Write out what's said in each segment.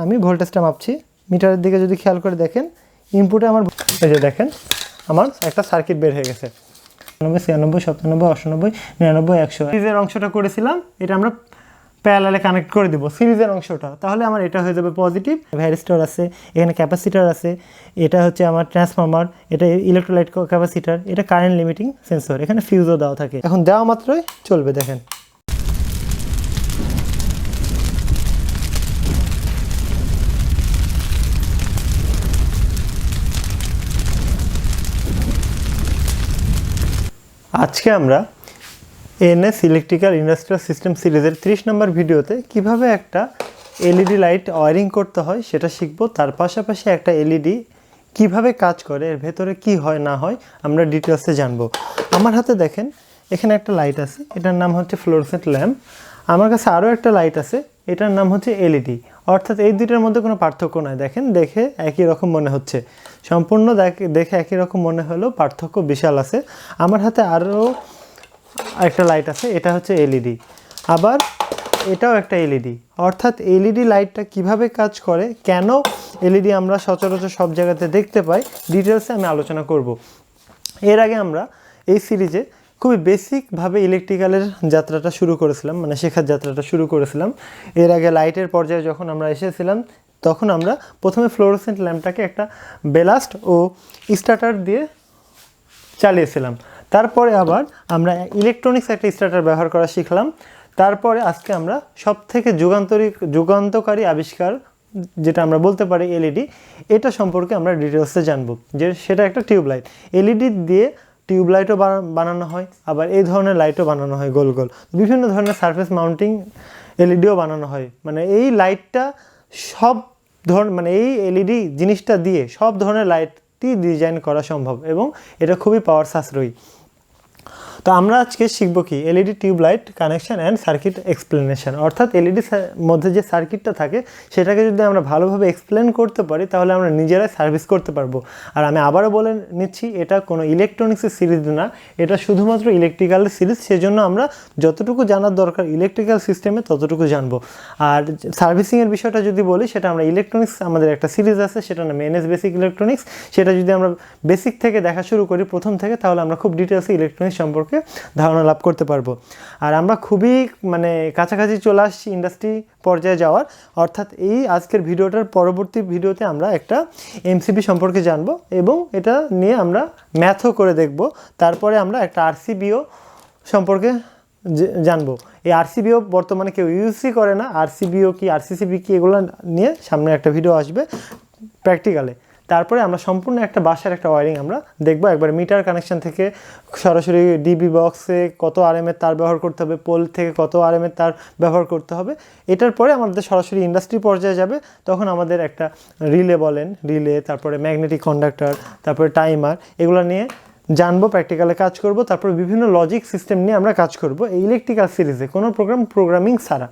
আমি ভোল্টেজটা মাপছি। মিটারের দিকে যদি খেয়াল করে দেখেন, ইনপুটে আমার এই যে দেখেন আমার একটা সার্কিট বের হয়ে গেছে। 96, 97, 98, 99, 100 সিরিজের অংশটা করেছিলাম, এটা আমরা প্যারালালে কানেক্ট করে দেবো সিরিজের অংশটা। তাহলে আমার এটা হয়ে যাবে পজিটিভ। ভ্যারিস্টর আছে, এখানে ক্যাপাসিটার আছে, এটা হচ্ছে আমার ট্রান্সফর্মার, এটা ইলেকট্রোলাইট ক্যাপাসিটার, এটা কারেন্ট লিমিটিং সেন্সর, এখানে ফিউজও দেওয়া থাকে। এখন দেওয়া মাত্রই চলবে। দেখেন আজকে আমরা এনএস ইলেকট্রিক্যাল ইন্ডাস্ট্রিয়াল সিস্টেম সিরিজের 30 নম্বর ভিডিওতে কিভাবে একটা এলইডি লাইট ওয়্যারিং করতে হয় সেটা শিখব। তার পাশাপাশি একটা এলইডি কিভাবে কাজ করে, এর ভেতরে কি হয় না হয় আমরা ডিটেলসে জানবো। আমার হাতে দেখেন এখানে একটা লাইট আছে, এটার নাম হচ্ছে ফ্লোরোসেন্ট ল্যাম্প। আমার কাছে আরও একটা লাইট আছে, এটার নাম হচ্ছে এলইডি। অর্থাৎ এই দুইটার মধ্যে কোনো পার্থক্য নয়। দেখেন দেখে একই রকম মনে হচ্ছে, সম্পূর্ণ দেখে একই রকম মনে হলেও পার্থক্য বিশাল আছে। আমার হাতে আরও একটা লাইট আছে, এটা হচ্ছে এলইডি, আবার এটাও একটা এলইডি। অর্থাৎ এলইডি লাইটটা কিভাবে কাজ করে, কেন এলইডি আমরা সচরাচর সব জায়গাতে দেখতে পাই, ডিটেলসে আমি আলোচনা করব। এর আগে আমরা এই সিরিজে খুবই বেসিকভাবে ইলেকট্রিক্যালের যাত্রাটা শুরু করেছিলাম, মানে শেখার যাত্রাটা শুরু করেছিলাম। এর আগে লাইটের পর্যায়ে যখন আমরা এসেছিলাম, তখন আমরা প্রথমে ফ্লোরোসেন্ট ল্যাম্পটাকে একটা বেলাস্ট ও স্টার্টার দিয়ে চালিয়েছিলাম। তারপরে আবার আমরা ইলেকট্রনিক্স একটা স্টার্টার ব্যবহার করা শিখলাম। তারপরে আজকে আমরা সবথেকে যুগান্তকারী আবিষ্কার যেটা আমরা বলতে পারি এলইডি, এটা সম্পর্কে আমরা ডিটেলসে জানবো। যে সেটা একটা টিউবলাইট। এলইডি দিয়ে টিউবলাইটও বানানো হয়, আবার এই ধরনের লাইটও বানানো হয় গোল গোল। বিভিন্ন ধরনের সারফেস মাউন্টিং এলইডিও বানানো হয়। মানে এই লাইটটা সব মানে এই এলইডি জিনিসটা দিয়ে সব ধরনের লাইটটি ডিজাইন করা সম্ভব এবং এটা খুবই পাওয়ার সাশ্রয়ী। তো আমরা আজকে শিখব কি LED tubelight connection and circuit explanation. অর্থাৎ এলইডি মধ্যে যে সার্কিটটা থাকে সেটাকে যদি আমরা ভালোভাবে এক্সপ্লেন করতে পারি তাহলে আমরা নিজেরাই সার্ভিস করতে পারবো। আর আমি আবারও বলে নিচ্ছি, এটা কোনো ইলেকট্রনিক্সের সিরিজ না, এটা শুধুমাত্র ইলেকট্রিক্যালের সিরিজ। সেজন্য আমরা যতটুকু জানার দরকার ইলেকট্রিক্যাল সিস্টেমে ততটুকু জানবো। আর সার্ভিসিংয়ের বিষয়টা যদি বলি, সেটা আমরা ইলেকট্রনিক্স আমাদের একটা সিরিজ আছে, সেটা নাম এনএস বেসিক ইলেকট্রনিক্স। সেটা যদি আমরা বেসিক থেকে দেখা শুরু করি প্রথম থেকে, তাহলে আমরা খুব ডিটেলসে ইলেকট্রনিক্স সম্পর্কে ধারণা লাভ করতে পারবো। আর আমরা খুবই কাছাকাছি চলে আসছি ইন্ডাস্ট্রি পর্যায়ে যাওয়ার। অর্থাৎ এই আজকের ভিডিওটার পরবর্তী ভিডিওতে আমরা একটা এমসিবি সম্পর্কে জানবো এবং এটা নিয়ে আমরা ম্যাথও করে দেখব। তারপরে আমরা একটা আরসিবিও সম্পর্কে জানবো। এই আরসিবিও বর্তমানে কেউ ইউজই করে না। আরসিবিও কি, আরসিসিবি কি, এগুলো নিয়ে সামনে একটা ভিডিও আসবে প্র্যাকটিক্যালে। তারপরে আমরা সম্পূর্ণ একটা বাসার একটা ওয়্যারিং আমরা দেখব। একবার মিটার কানেকশন থেকে সরাসরি ডিবি বক্সে কত আরএমের তার ব্যবহার করতে হবে, পোল থেকে কত আরএমের তার ব্যবহার করতে হবে। এটার পরে আমাদের সরাসরি ইন্ডাস্ট্রি পর্যায়ে যাবে, তখন আমাদের একটা রিলে, তারপরে ম্যাগনেটিক কন্ডাক্টর, তারপরে টাইমার, এগুলো নিয়ে জানবো, প্র্যাকটিক্যালে কাজ করব। তারপরে বিভিন্ন লজিক সিস্টেম নিয়ে আমরা কাজ করব এই ইলেকট্রিক্যাল সিরিজে, কোনো প্রোগ্রামিং ছাড়া।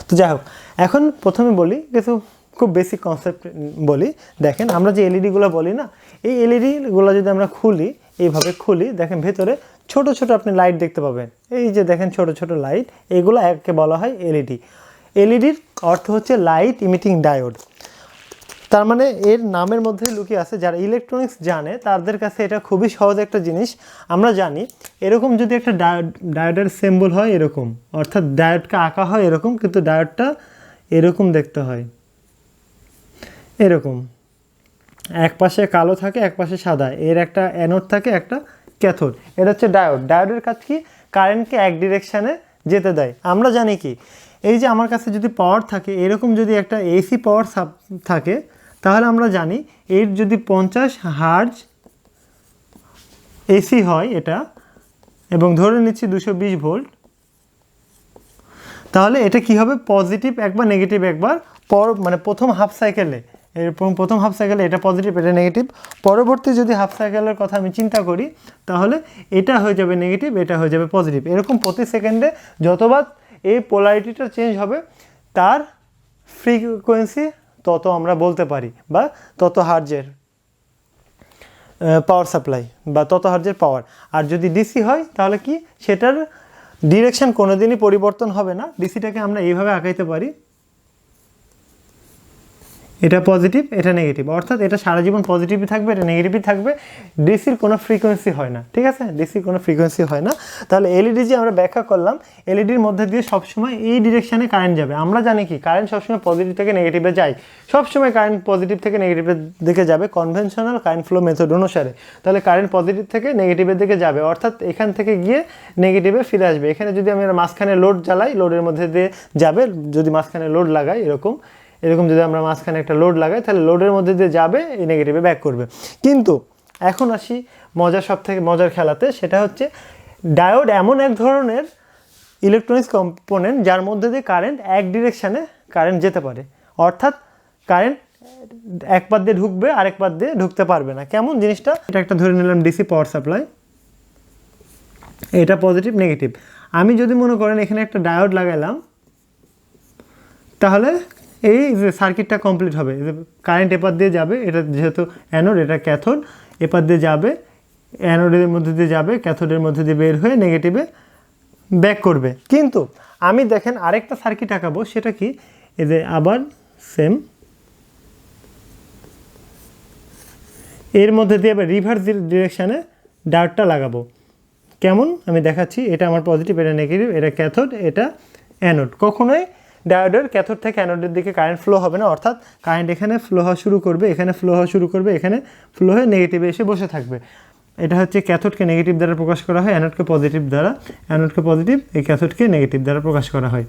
তো যাই হোক, এখন প্রথমে বলি কিছু খুব বেসিক কনসেপ্ট বলি। দেখেন আমরা যে এলইডিগুলো বলি না, এই এলইডিগুলো যদি আমরা খুলি, এইভাবে খুলি, দেখেন ভেতরে ছোট ছোট আপনি লাইট দেখতে পাবেন। এই যে দেখেন ছোট ছোট লাইট, এগুলো একে বলা হয় এলইডি। এলইডির অর্থ হচ্ছে লাইট ইমিটিং ডায়োড। তার মানে এর নামের মধ্যেই লুকিয়ে আছে, যারা ইলেকট্রনিক্স জানে তাদের কাছে এটা খুবই সহজ একটা জিনিস। আমরা জানি এরকম যদি একটা ডায়োডের সিম্বল হয় এরকম, অর্থাৎ ডায়োডকে আঁকা হয় এরকম, কিন্তু ডায়োডটা এরকম দেখতে হয়, এরকম এক পাশে কালো থাকে এক পাশে সাদা, এর একটা অ্যানোড থাকে একটা ক্যাথোড। এটা হচ্ছে ডায়োড। ডায়োডের কাজ কি, কারেন্টকে এক ডিরেকশানে যেতে দেয়। আমরা জানি কি, এই যে আমার কাছে যদি পাওয়ার থাকে, এরকম যদি একটা এসি পাওয়ার থাকে, তাহলে আমরা জানি এর যদি 50 হার্জ এসি হয় এটা, এবং ধরে নিচ্ছি 220 ভোল্ট, তাহলে এটা কি হবে, পজিটিভ একবার নেগেটিভ একবার, প্রথম হাফ সাইকেলে, এরকম প্রথম হাফ সাইকেলে এটা পজিটিভ এটা নেগেটিভ। পরবর্তী যদি হাফ সাইকেলের কথা আমি চিন্তা করি, তাহলে এটা হয়ে যাবে নেগেটিভ, এটা হয়ে যাবে পজিটিভ। এরকম প্রতি সেকেন্ডে যতবার এই পোলারিটিটা চেঞ্জ হবে, তার ফ্রিকোয়েন্সি তত আমরা বলতে পারি, বা তত হার্জের পাওয়ার সাপ্লাই, বা তত হার্জের পাওয়ার। আর যদি ডিসি হয় তাহলে কি, সেটার ডিরেকশন কোনোদিনই পরিবর্তন হবে না। ডিসিটাকে আমরা এইভাবে আঁকাইতে পারি, এটা পজিটিভ, এটা নেগেটিভ, অর্থাৎ এটা সারা জীবন পজিটিভই থাকবে, এটা নেগেটিভই থাকবে। ডিসির কোনো ফ্রিকোয়েন্সি হয় না, ঠিক আছে, ডিসির কোনো ফ্রিকোয়েন্সি হয় না। তাহলে এলইডি যে আমরা ব্যাখ্যা করলাম, এলইডির মধ্যে দিয়ে সবসময় এই ডিরেকশানে কারেন্ট যাবে। আমরা জানি কি কারেন্ট সবসময় পজিটিভ থেকে নেগেটিভে যায়, সবসময় কারেন্ট পজিটিভ থেকে নেগেটিভের দিকে যাবে কনভেনশনাল কারেন্ট ফ্লো মেথড অনুসারে। তাহলে কারেন্ট পজিটিভ থেকে নেগেটিভের দিকে যাবে, অর্থাৎ এখান থেকে গিয়ে নেগেটিভে ফিরে আসবে। এখানে যদি আমি মাঝখানে লোড জ্বালাই, লোডের মধ্যে দিয়ে যাবে, যদি মাঝখানে লোড লাগাই এরকম যদি আমরা মাঝখানে একটা লোড লাগাই, তাহলে লোডের মধ্যে দিয়ে যাবে, এই নেগেটিভে ব্যাক করবে। কিন্তু এখন আসি সব থেকে মজার খেলাতে, সেটা হচ্ছে ডায়োড এমন এক ধরনের ইলেকট্রনিক্স কম্পোনেন্ট যার মধ্যে দিয়ে কারেন্ট এক ডিরেকশানে কারেন্ট যেতে পারে, অর্থাৎ কারেন্ট এক পাত দিয়ে ঢুকবে, আরেক পাত দিয়ে ঢুকতে পারবে না। কেমন জিনিসটা? এটা একটা ধরে নিলাম ডিসি পাওয়ার সাপ্লাই, এটা পজিটিভ নেগেটিভ। আমি যদি মনে করেন এখানে একটা ডায়োড লাগাইলাম, তাহলে এই যে সার্কিটটা কমপ্লিট হবে। কারেন্ট এপার দিয়ে যাবে, এটা যেহেতু অ্যানোড, এটা ক্যাথোড, এপার দিয়ে যাবে, অ্যানোডের মধ্যে দিয়ে যাবে, ক্যাথোডের মধ্যে দিয়ে বের হয়ে নেগেটিভে ব্যাক করবে। কিন্তু আমি দেখেন আরেকটা সার্কিট আঁকাবো, সেটা কি, এই যে আবার সেম এর মধ্যে দিয়ে আবার রিভার্স ডিরেকশানে ডায়োডটা লাগাবো। কেমন আমি দেখাচ্ছি, এটা আমার পজিটিভ, এটা নেগেটিভ, এটা ক্যাথোড, এটা অ্যানোড। কখনোই ডায়োডের ক্যাথোড থেকে অ্যানোডের দিকে কারেন্ট ফ্লো হবে না, অর্থাৎ কারেন্ট এখানে ফ্লো হওয়া শুরু করবে, এখানে ফ্লো হওয়া শুরু করবে, এখানে ফ্লো হয়ে নেগেটিভে এসে বসে থাকবে। এটা হচ্ছে ক্যাথোডকে নেগেটিভ দ্বারা প্রকাশ করা হয়, অ্যানোডকে পজিটিভ দ্বারা, অ্যানোডকে পজিটিভ, এই ক্যাথোডকে নেগেটিভ দ্বারা প্রকাশ করা হয়।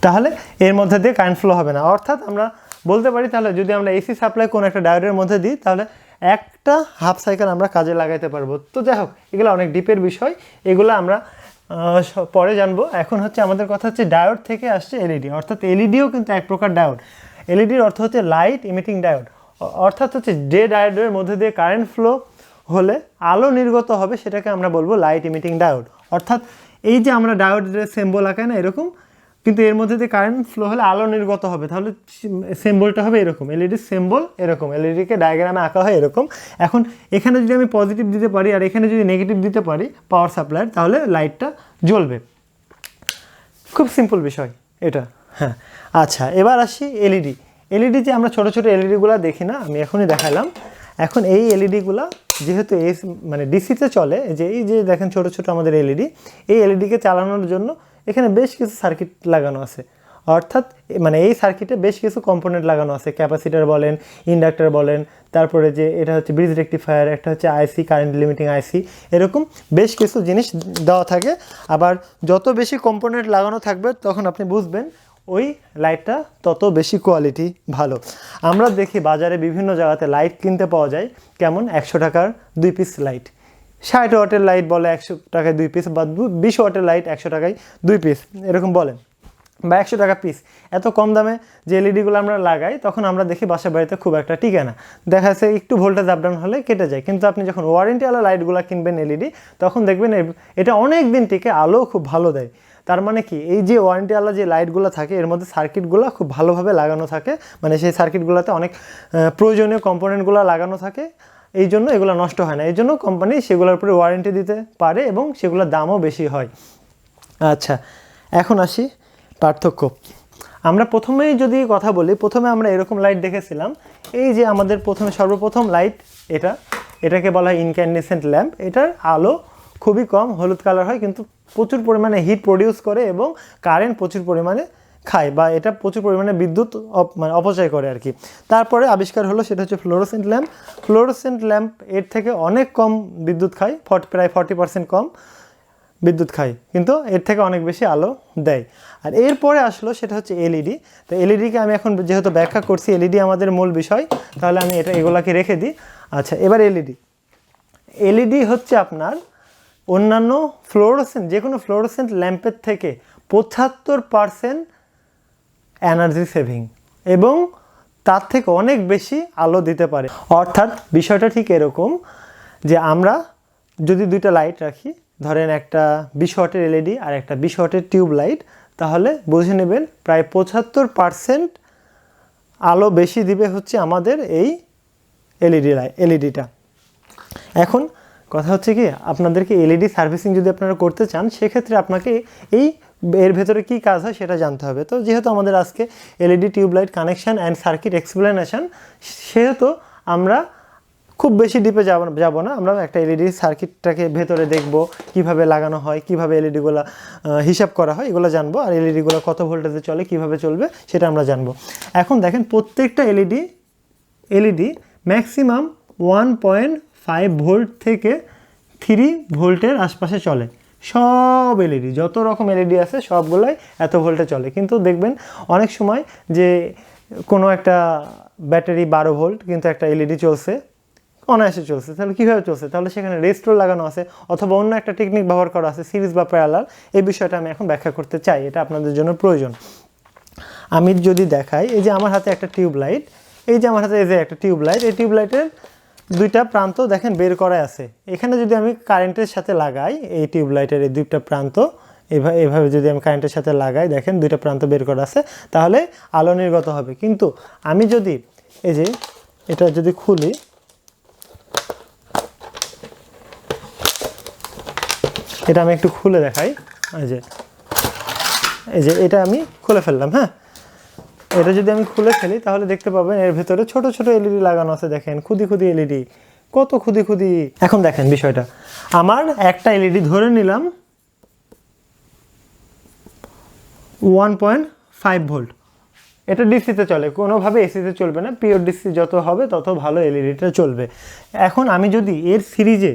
তাহলে এর মধ্যে দিয়ে কারেন্ট ফ্লো হবে না, অর্থাৎ আমরা বলতে পারি তাহলে যদি আমরা এসি সাপ্লাই কোনো একটা ডায়োডের মধ্যে দিই, তাহলে একটা হাফ সাইকেল আমরা কাজে লাগাইতে পারবো। তো যাই হোক, এগুলো অনেক ডিপের বিষয়, এগুলো আমরা পরে জানবো। এখন হচ্ছে আমাদের কথা হচ্ছে ডায়োড থেকে আসছে এলইডি, অর্থাৎ এলইডিও কিন্তু এক প্রকার ডায়োড। এলইডির অর্থ হচ্ছে লাইট ইমিটিং ডায়োড, অর্থাৎ হচ্ছে যে ডায়োডের মধ্যে দিয়ে কারেন্ট ফ্লো হলে আলো নির্গত হবে, সেটাকে আমরা বলবো লাইট ইমিটিং ডায়োড। অর্থাৎ এই যে আমরা ডায়োডের সিম্বল আঁকাই না এরকম, কিন্তু এর মধ্যে দিয়ে কারেন্ট ফ্লো হলে আলো নির্গত হবে, তাহলে সিম্বলটা হবে এরকম, এলইডির সিম্বল এরকম, এলইডিকে ডায়াগ্রামে আঁকা হয় এরকম। এখন এখানে যদি আমি পজিটিভ দিতে পারি আর এখানে যদি নেগেটিভ দিতে পারি পাওয়ার সাপ্লাইয়ের, তাহলে লাইটটা জ্বলবে। খুব সিম্পল বিষয় এটা। হ্যাঁ, আচ্ছা, এবার আসি এলইডি। এলইডি যে আমরা ছোটো ছোটো এলইডিগুলো দেখি না, আমি এখনই দেখালাম। এখন এই এলইডিগুলো যেহেতু মানে ডিসিতে চলে, এই যে দেখেন ছোটো ছোটো আমাদের এলইডি, এই এলইডিকে চালানোর জন্য এখানে বেশ কিছু সার্কিট লাগানো আছে, অর্থাৎ মানে এই সার্কিটে বেশ কিছু কম্পোনেন্ট লাগানো আছে, ক্যাপাসিটার বলেন, ইন্ডাক্টর বলেন, তারপরে যে এটা হচ্ছে ব্রিজ রেকটিফায়ার, একটা হচ্ছে আইসি, কারেন্ট লিমিটিং আইসি, এরকম বেশ কিছু জিনিস দেওয়া থাকে। আবার যত বেশি কম্পোনেন্ট লাগানো থাকবে তখন আপনি বুঝবেন ওই লাইটটা তত বেশি কোয়ালিটি ভালো। আমরা দেখি বাজারে বিভিন্ন জায়গাতে লাইট কিনতে পাওয়া যায়, কেমন 100 টাকার 2 পিস লাইট, 60 ওয়াটের লাইট বলে 100 টাকায় 2 পিস, বা 20 ওয়াটের লাইট 100 টাকায় 2 পিস এরকম বলেন, বা 100 টাকা পিস। এত কম দামে যে এলইডিগুলো আমরা লাগাই, তখন আমরা দেখি বাসা বাড়িতে খুব একটা টিকে না, দেখা যাচ্ছে একটু ভোল্টেজ আপ ডাউন হলে কেটে যায়। কিন্তু আপনি যখন ওয়ারেন্টিওয়ালা লাইটগুলো কিনবেন এলইডি, তখন দেখবেন এটা অনেক দিন টিকে, আলো খুব ভালো দেয়। তার মানে কি, এই যে ওয়ারেন্টিওয়ালা যে লাইটগুলো থাকে এর মধ্যে সার্কিটগুলো খুব ভালোভাবে লাগানো থাকে, মানে সেই সার্কিটগুলোতে অনেক প্রয়োজনীয় কম্পোনেন্টগুলো লাগানো থাকে, এই জন্য এগুলো নষ্ট হয় না। এই জন্য কোম্পানি সেগুলোর উপরে ওয়ারেন্টি দিতে পারে এবং সেগুলোর দামও বেশি হয়। আচ্ছা, এখন আসি পার্থক্য। আমরা প্রথমেই যদি কথা বলি, প্রথমে আমরা এরকম লাইট দেখেছিলাম, এই যে আমাদের সর্বপ্রথম লাইট, এটাকে বলা হয় ইনক্যান্ডেসেন্ট ল্যাম্প। এটার আলো খুবই কম, হলুদ কালার হয়, কিন্তু প্রচুর পরিমাণে হিট প্রডিউস করে এবং কারেন্ট প্রচুর পরিমাণে খায়, বা এটা প্রচুর পরিমাণে বিদ্যুৎ মানে অপচয় করে আর কি। তারপরে আবিষ্কার হলো সেটা হচ্ছে ফ্লোরোসেন্ট ল্যাম্প। ফ্লোরোসেন্ট ল্যাম্প এর থেকে অনেক কম বিদ্যুৎ খায়, প্রায় 40% কম বিদ্যুৎ খায়, কিন্তু এর থেকে অনেক বেশি আলো দেয়। আর এরপরে আসলো সেটা হচ্ছে এলইডি। তো এলইডিকে আমি এখন যেহেতু ব্যাখ্যা করছি, এলইডি আমাদের মূল বিষয়, তাহলে আমি এগুলাকে রেখে দিই। আচ্ছা, এবার এলইডি হচ্ছে আপনার অন্যান্য যে কোনো ফ্লোরোসেন্ট ল্যাম্পের থেকে 75% এনার্জি সেভিং এবং তার থেকে অনেক বেশি আলো দিতে পারে। অর্থাৎ বিষয়টা ঠিক এরকম যে আমরা যদি দুইটা লাইট রাখি, ধরেন একটা 20 ওয়াটের এলইডি আর একটা 20 ওয়াটের টিউব লাইট, তাহলে বুঝে নেবেন প্রায় 75% আলো বেশি দিবে হচ্ছে আমাদের এই এলইডিটা। এখন কথা হচ্ছে কি, আপনাদেরকে এলইডি সার্ভিসিং যদি আপনারা করতে চান, সেক্ষেত্রে আপনাকে এই এর ভেতরে কী কাজ হয় সেটা জানতে হবে। তো যেহেতু আমাদের আজকে LED tubelight connection and circuit explanation, সেহেতু আমরা খুব বেশি ডিপে যাব না। আমরা একটা এলইডি সার্কিটটাকে ভেতরে দেখব, কিভাবে লাগানো হয়, কিভাবে এলইডিগুলো হিসাব করা হয়, এগুলো জানবো। আর এলইডিগুলো কত ভোল্টেজে চলে, কিভাবে চলবে সেটা আমরা জানবো। এখন দেখেন প্রত্যেকটা এলইডি ম্যাক্সিমাম 1.5 ভোল্ট থেকে 3 ভোল্টের আশপাশে চলে। সব এলইডি, যত রকম এলইডি আছে সবগুলোই এত ভোল্টে চলে। কিন্তু দেখবেন অনেক সময় যে কোনো একটা ব্যাটারি 12 ভোল্ট কিন্তু একটা এলইডি চলছে, অনায়াসে চলছে। তাহলে কীভাবে চলছে? তাহলে সেখানে রেজিস্টর লাগানো আছে অথবা অন্য একটা টেকনিক ব্যবহার করা আছে, সিরিজ বা প্যারালাল। এই বিষয়টা আমি এখন ব্যাখ্যা করতে চাই, এটা আপনাদের জন্য প্রয়োজন। আমি যদি দেখাই, এই যে আমার হাতে একটা টিউবলাইট, এই যে আমার হাতে এই যে একটা টিউবলাইট, এই টিউবলাইটের দুইটা প্রান্ত দেখেন বের করা আছে। এখানে যদি আমি কারেন্টের সাথে লাগাই, এই টিউবলাইটের এই দুইটা প্রান্ত এভাবে যদি আমি কারেন্টের সাথে লাগাই, দেখেন দুইটা প্রান্ত বের করা আছে, তাহলে আলো নির্গত হবে। কিন্তু আমি যদি এই যে এটা যদি খুলি, এটা আমি একটু খুলে দেখাই। এই যে এটা আমি খুলে ফেললাম। হ্যাঁ, এটা যদি আমি খুলে ফেলি তাহলে দেখতে পাবেন এর ভেতরে ছোট ছোট এলইডি লাগানো আছে। দেখেন খুদি খুদি এলইডি, কত খুদি খুদি। এখন দেখেন বিষয়টা, আমার একটা এলইডি ধরে নিলাম 1.5 ভোল্ট, এটা ডিসিতে চলে, কোনোভাবে এসিতে চলবে না। পিওর ডিসি যত হবে তত ভালো এলইডিটা চলবে। এখন আমি যদি এর সিরিজে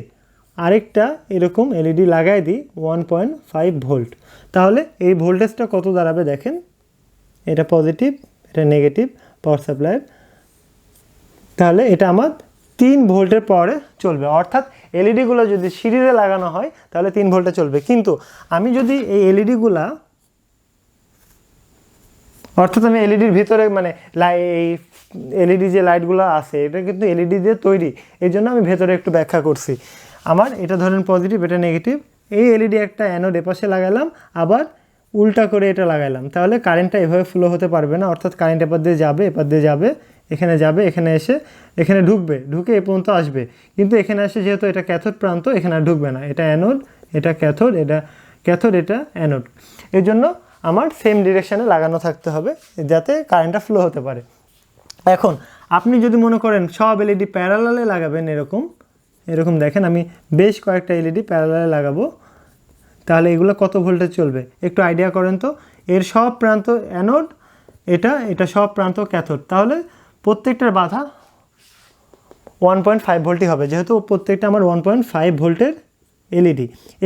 আরেকটা এরকম এলইডি লাগাই দিই 1.5 ভোল্ট, তাহলে এই ভোল্টেজটা কত দাঁড়াবে দেখেন। এটা পজিটিভ, এটা নেগেটিভ পাওয়ার সাপ্লাইয়ের। তাহলে এটা আমার 3 ভোল্টের পরে চলবে। অর্থাৎ এলইডিগুলো যদি সিরিজে লাগানো হয় তাহলে 3 ভোল্টে চলবে। কিন্তু আমি যদি এই এলইডিগুলা, অর্থাৎ আমি এলইডির ভিতরে মানে এই এলইডি যে লাইটগুলো আছে এটা কিন্তু এলইডি দিয়ে তৈরি, এই জন্য আমি ভেতরে একটু ব্যাখ্যা করছি। আমার এটা ধরেন পজিটিভ, এটা নেগেটিভ, এই এলইডি একটা অ্যানোড এপাশে লাগালাম, আবার উল্টা করে এটা লাগাইলাম, তাহলে কারেন্টটা এভাবে ফ্লো হতে পারবে না। অর্থাৎ কারেন্ট এপার দিয়ে যাবে, এপার দিয়ে যাবে, এখানে যাবে, এখানে এসে এখানে ঢুকবে, ঢুকে এ পর্যন্ত আসবে। কিন্তু এখানে আসে যেহেতু এটা ক্যাথোড প্রান্ত, এখানে আর ঢুকবে না। এটা অ্যানোড, এটা ক্যাথোড, এটা ক্যাথোড, এটা অ্যানোড। এর জন্য আমার সেম ডিরেকশানে লাগানো থাকতে হবে যাতে কারেন্টটা ফ্লো হতে পারে। এখন আপনি যদি মনে করেন সব এলইডি প্যারালালে লাগাবেন, এরকম দেখেন আমি বেশ কয়েকটা এলইডি প্যারালালে লাগাবো, তাহলে এগুলো কত ভোল্টে চলবে একটু আইডিয়া করেন তো। এর সব প্রান্ত অ্যানোড, এটা সব প্রান্ত ক্যাথোড, তাহলে প্রত্যেকটার বাধা 1.5 ভোল্টই হবে, যেহেতু প্রত্যেকটা আমার 1.5 ভোল্টের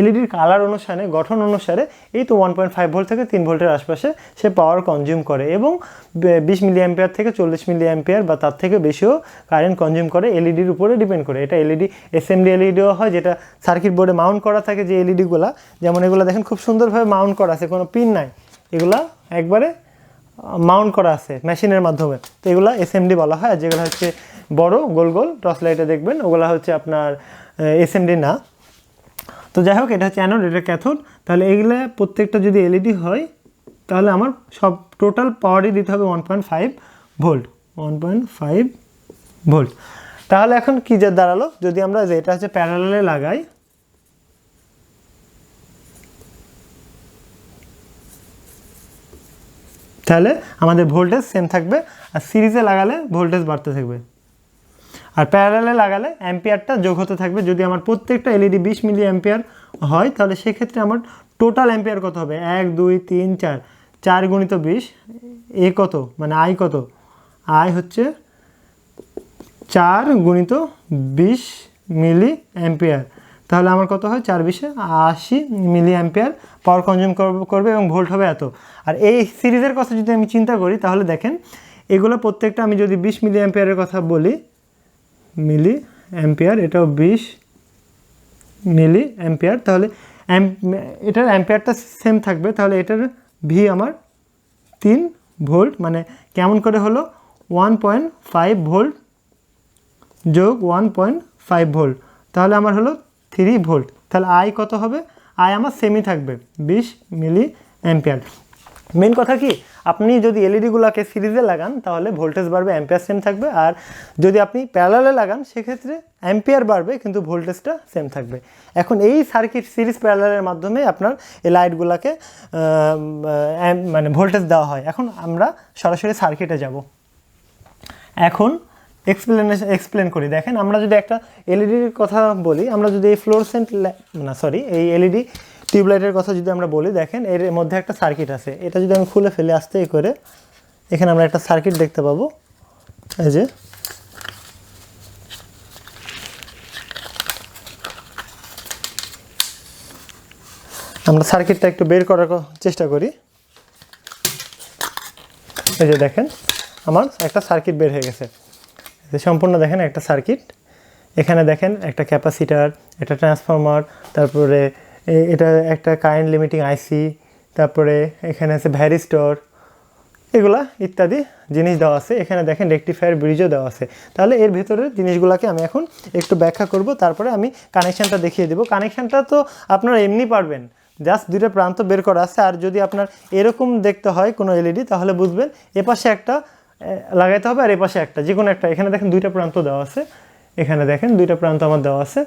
এলইডির কালার অনুসারে, গঠন অনুসারে এই তো 1.5 ভোল্ট থেকে 3 ভোল্টের আশপাশে সে পাওয়ার কনজিউম করে এবং 20 মিলি অ্যাম্পিয়ার থেকে 40 মিলি অ্যাম্পিয়ার বা তার থেকে বেশিও কারেন্ট কনজিউম করে। এলইডির উপরে ডিপেন্ড করে। এটা এলইডি এসএমডি এলইডিও হয়, যেটা সার্কিট বোর্ডে মাউন্ট করা থাকে। যে এলইডিগুলো, যেমন এগুলো দেখেন খুব সুন্দরভাবে মাউন্ট করা আছে, কোনো পিন নাই, এগুলা একবারে মাউন্ট করা আছে মেশিনের মাধ্যমে। তো এগুলো এসএমডি বলা হয়। আর যেগুলো হচ্ছে বড় গোল গোল টর্চ লাইটে দেখবেন, ওগুলো হচ্ছে আপনার এসএমডি না। তো যাই হোক, এটা হচ্ছে অ্যানোড, এটা ক্যাথোড। তাহলে এগুলো প্রত্যেকটা যদি এলইডি হয় তাহলে আমার সব টোটাল পাওয়ারই দিতে হবে 1.5 ভোল্ট। 1.5 ভোল্ট। তাহলে এখন কী যে দাঁড়ালো, যদি আমরা এটা হচ্ছে প্যারালালে লাগাই, তাহলে আমাদের ভোল্টেজ সেম থাকবে, আর সিরিজে লাগালে ভোল্টেজ বাড়তে থাকবে। আর প্যারালালে লাগালে অ্যাম্পিয়ারটা যোগ হতে থাকবে। যদি আমার প্রত্যেকটা এলইডি 20 মিলি অ্যাম্পিয়ার হয় তাহলে সেক্ষেত্রে আমার টোটাল অ্যাম্পিয়ার কত হবে? 1 2 3 4, 4 গুণিত 20, এ কত মানে আই কত? আই হচ্ছে 4 গুণিত 20 মিলি অ্যাম্পিয়ার। তাহলে আমার কত হয়? 4 20 80 মিলি অ্যাম্পিয়ার পাওয়ার কনজিউম করবে এবং ভোল্ট হবে এত। আর এই সিরিজের কথা যদি আমি চিন্তা করি তাহলে দেখেন এগুলো প্রত্যেকটা, আমি যদি 20 মিলি অ্যাম্পিয়ারের কথা বলি, মিলি অ্যাম্পিয়ার, এটাও 20 মিলি অ্যাম্পিয়ার, তাহলে এটার অ্যাম্পিয়ারটা সেম থাকবে। তাহলে এটার ভি আমার 3 ভোল্ট, মানে কেমন করে হলো 1.5 ভোল্ট যোগ 1.5 ভোল্ট, তাহলে আমার হলো 3 ভোল্ট। তাহলে আই কত হবে? আই আমার সেমই থাকবে 20 মিলি অ্যাম্পিয়ার। মেন কথা কি, আপনি যদি এলইডিগুলোকে সিরিজে লাগান তাহলে ভোল্টেজ বাড়বে, অ্যাম্পিয়ার সেম থাকবে। আর যদি আপনি প্যারালালে লাগান সেক্ষেত্রে অ্যাম্পিয়ার বাড়বে কিন্তু ভোল্টেজটা সেম থাকবে। এখন এই সার্কিট সিরিজ প্যারালালের মাধ্যমে আপনার এই লাইটগুলোকে মানে ভোল্টেজ দেওয়া হয়। এখন আমরা সরাসরি সার্কিটে যাব। এখন এক্সপ্লেন করি। দেখেন, আমরা যদি একটা এলইডির কথা বলি, আমরা যদি এই ফ্লোরসেন্ট এই এলইডি টিউবলাইটের কথা যদি আমরা বলি, দেখেন এর মধ্যে একটা সার্কিট আছে। এটা যদি আমি খুলে ফেলে আস্তে করে, এখানে আমরা একটা সার্কিট দেখতে পাবো। এই যে আমরা সার্কিটটা একটু বের করার চেষ্টা করি। এই যে দেখেন আমার একটা সার্কিট বের হয়ে গেছে, সম্পূর্ণ দেখেন একটা সার্কিট। এখানে দেখেন একটা ক্যাপাসিটার, একটা ট্রান্সফরমার, তারপরে এটা একটা কারেন্ট লিমিটিং আইসি, তারপরে এখানে আছে ভ্যারিস্টর, এগুলা ইত্যাদি জিনিস দেওয়া আছে। এখানে দেখেন রেকটিফায়ার ব্রিজও দেওয়া আছে। তাহলে এর ভেতরের জিনিসগুলোকে আমি এখন একটু ব্যাখ্যা করব, তারপরে আমি কানেকশানটা দেখিয়ে দেবো। কানেকশানটা তো আপনারা এমনি পারবেন, জাস্ট দুটো প্রান্ত বের করা আছে। আর যদি আপনার এরকম দেখতে হয় কোনো এলইডি, তাহলে বুঝবেন এপাশে একটা লাগাইতে হবে আর এপাশে একটা, যে কোনো একটা। এখানে দেখেন দুইটা প্রান্ত দেওয়া আছে, এখানে দেখেন দুইটা প্রান্ত আমার দেওয়া আছে।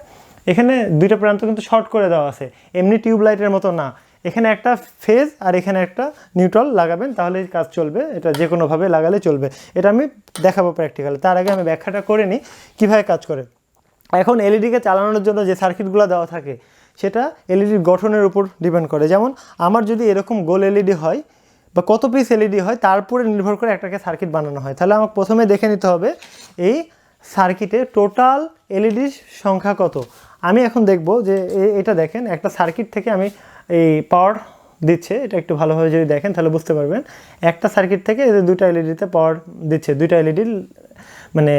এখানে দুইটা প্রান্ত কিন্তু শর্ট করে দেওয়া আছে, এমনি টিউবলাইটের মতো না। এখানে একটা ফেজ আর এখানে একটা নিউট্রাল লাগাবেন, তাহলে কাজ চলবে। এটা যে কোনোভাবে লাগালে চলবে, এটা আমি দেখাবো প্র্যাকটিক্যালি। তার আগে আমি ব্যাখ্যাটা করে নিই কীভাবে কাজ করে। এখন এলইডিকে চালানোর জন্য যে সার্কিটগুলো দেওয়া থাকে সেটা এলইডির গঠনের উপর ডিপেন্ড করে। যেমন আমার যদি এরকম গোল এলইডি হয় বা কত পিস এলইডি হয় তার উপরে নির্ভর করে একটাকে সার্কিট বানানো হয়। তাহলে আমাকে প্রথমে দেখে নিতে হবে এই সার্কিটে টোটাল এলইডির সংখ্যা কত। আমি এখন দেখব যে এটা দেখেন একটা সার্কিট থেকে আমি এই পাওয়ার দিচ্ছে, এটা একটু ভালোভাবে যদি দেখেন তাহলে বুঝতে পারবেন। একটা সার্কিট থেকে এই দুইটা এলইডিতে পাওয়ার দিচ্ছে, দুইটা এলইডির মানে